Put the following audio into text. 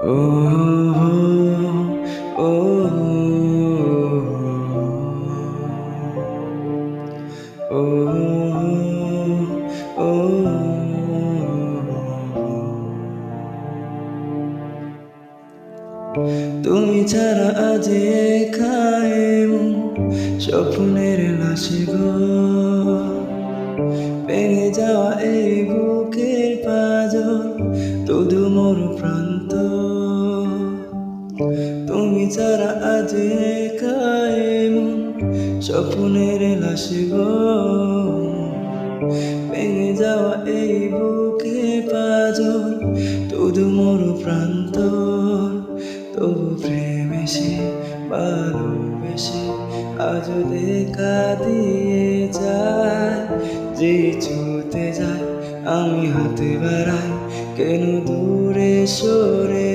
ও ও ও ও তুমি ছাড়া আজ একাই মন স্বপ্নের লাশে গো ভেঙে যাওয়া এই বুকের পাঁজর তবু মোর প্রান্ত তুমি ছাড়া আজ একাই মন স্বপ্নের লাশে গো ভেঙে যাওয়া এই বুকের পাঁজর তবু মোর প্রান্ত তবু প্রেম এসে ভালোবেসে আজ দেখা দিয়ে যায় যে ছুতে যায় আমি হাতে বাড়াই কেন দূরে সরে